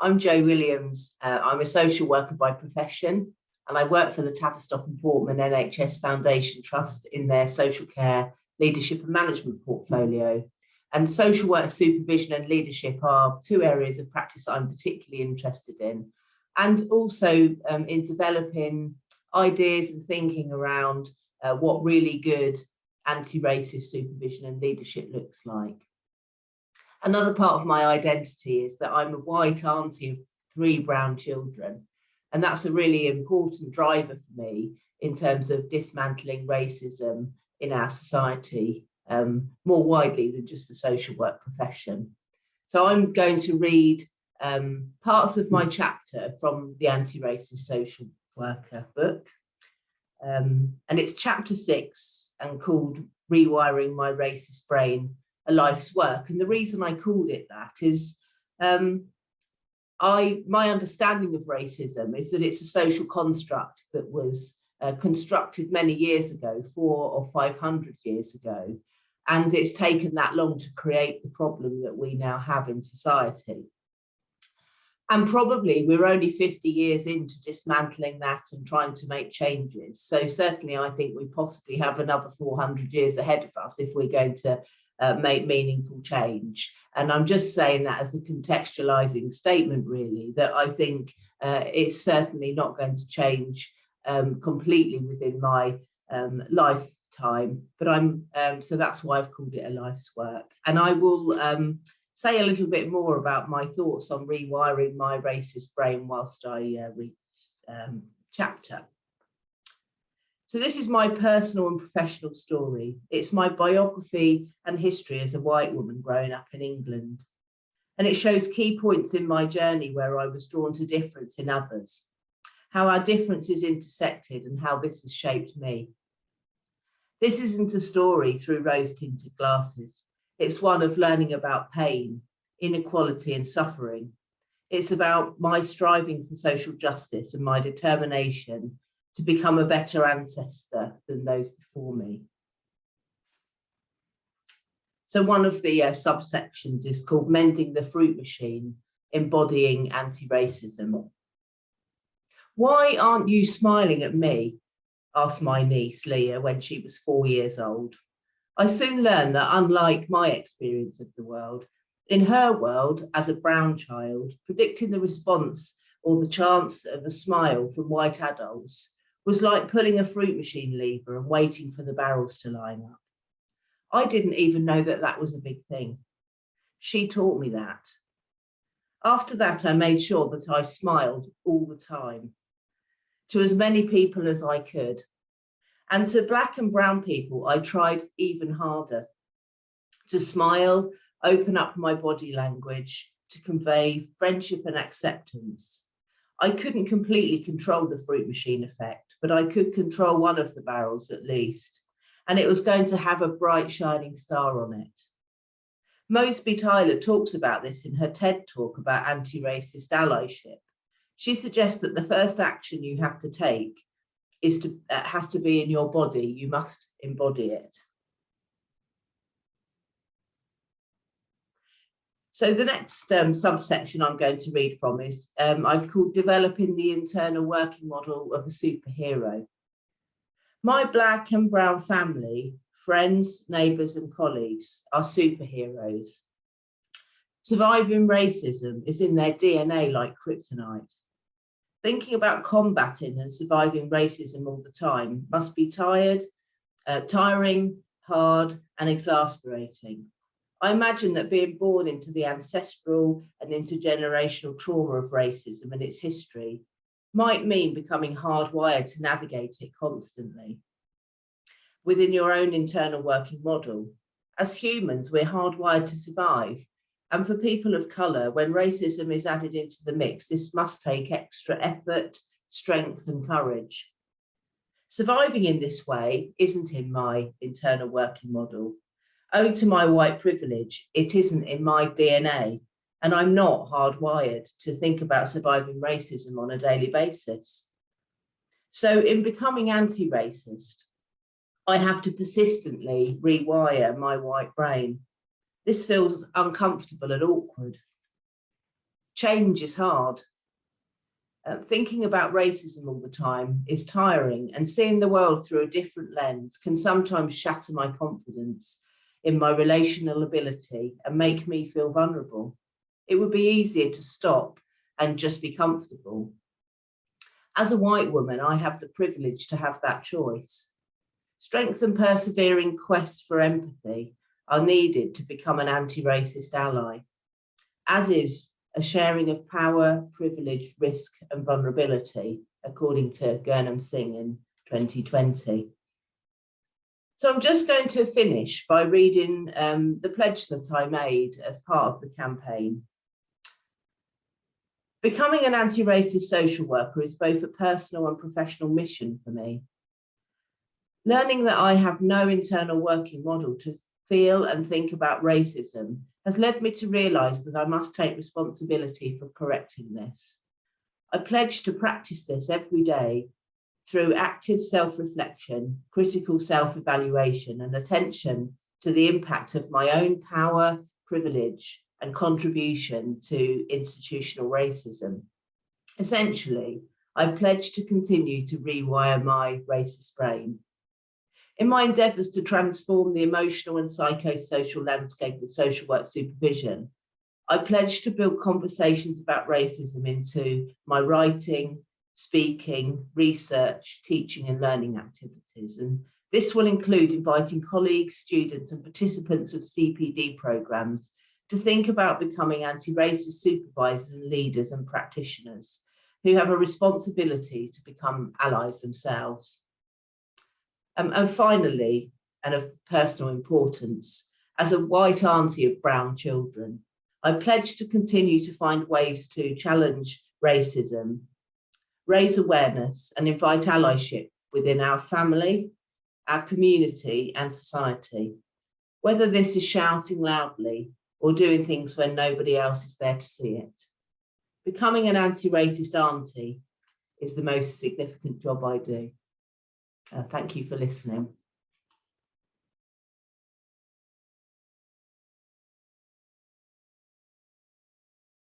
I'm Jo Williams. I'm a social worker by profession, and I work for the Tavistock and Portman NHS Foundation Trust in their social care, leadership and management portfolio. And social work, supervision and leadership are two areas of practice I'm particularly interested in, and also in developing ideas and thinking around what really good anti-racist supervision and leadership looks like. Another part of my identity is that I'm a white auntie of 3 brown children, and that's a really important driver for me in terms of dismantling racism in our society, more widely than just the social work profession. So I'm going to read parts of my chapter from the Anti-Racist Social Worker book, and it's chapter 6 and called Rewiring My Racist Brain, A Life's Work. And the reason I called it that is my understanding of racism is that it's a social construct that was constructed many years ago, 400 or 500 years ago, and it's taken that long to create the problem that we now have in society. And probably we're only 50 years into dismantling that and trying to make changes. So certainly I think we possibly have another 400 years ahead of us if we're going to make meaningful change. And I'm just saying that as a contextualizing statement, really, that I think it's certainly not going to change completely within my lifetime, but so that's why I've called it A Life's Work. And I will say a little bit more about my thoughts on rewiring my racist brain whilst I read chapter. So this is my personal and professional story. It's my biography and history as a white woman growing up in England. And it shows key points in my journey where I was drawn to difference in others, how our differences intersected and how this has shaped me. This isn't a story through rose-tinted glasses. It's one of learning about pain, inequality and suffering. It's about my striving for social justice and my determination to become a better ancestor than those before me. So one of the subsections is called Mending the Fruit Machine, Embodying Anti-Racism. Why aren't you smiling at me? Asked my niece Leah when she was 4 years old. I soon learned that unlike my experience of the world, in her world as a brown child, predicting the response or the chance of a smile from white adults was like pulling a fruit machine lever and waiting for the barrels to line up. I didn't even know that that was a big thing. She taught me that. After that, I made sure that I smiled all the time to as many people as I could. And to Black and brown people, I tried even harder to smile, open up my body language, to convey friendship and acceptance. I couldn't completely control the fruit machine effect, but I could control one of the barrels at least, and it was going to have a bright shining star on it. Mosby Tyler talks about this in her TED talk about anti-racist allyship. She suggests that the first action you have to take has to be in your body. You must embody it. So the next subsection I'm going to read from is I've called Developing the Internal Working Model of a Superhero. My Black and brown family, friends, neighbours and colleagues are superheroes. Surviving racism is in their DNA like kryptonite. Thinking about combating and surviving racism all the time must be tiring, hard and exasperating. I imagine that being born into the ancestral and intergenerational trauma of racism and its history might mean becoming hardwired to navigate it constantly. Within your own internal working model, as humans, we're hardwired to survive. And for people of colour, when racism is added into the mix, this must take extra effort, strength and courage. Surviving in this way isn't in my internal working model. Owing to my white privilege, it isn't in my DNA, and I'm not hardwired to think about surviving racism on a daily basis. So in becoming anti-racist, I have to persistently rewire my white brain. This feels uncomfortable and awkward. Change is hard. Thinking about racism all the time is tiring, and seeing the world through a different lens can sometimes shatter my confidence in my relational ability and make me feel vulnerable. It would be easier to stop and just be comfortable. As a white woman, I have the privilege to have that choice. Strength and persevering quests for empathy are needed to become an anti-racist ally, as is a sharing of power, privilege, risk and vulnerability, according to Gurnham Singh in 2020. So I'm just going to finish by reading the pledge that I made as part of the campaign. Becoming an anti-racist social worker is both a personal and professional mission for me. Learning that I have no internal working model to feel and think about racism has led me to realise that I must take responsibility for correcting this. I pledge to practice this every day through active self-reflection, critical self-evaluation and attention to the impact of my own power, privilege and contribution to institutional racism. Essentially, I pledge to continue to rewire my racist brain. In my endeavours to transform the emotional and psychosocial landscape of social work supervision, I pledge to build conversations about racism into my writing, speaking, research, teaching and learning activities. And this will include inviting colleagues, students and participants of CPD programmes to think about becoming anti-racist supervisors and leaders and practitioners who have a responsibility to become allies themselves. And finally, and of personal importance, as a white auntie of brown children, I pledge to continue to find ways to challenge racism, raise awareness and invite allyship within our family, our community and society, whether this is shouting loudly or doing things when nobody else is there to see it. Becoming an anti-racist auntie is the most significant job I do. Thank you for listening.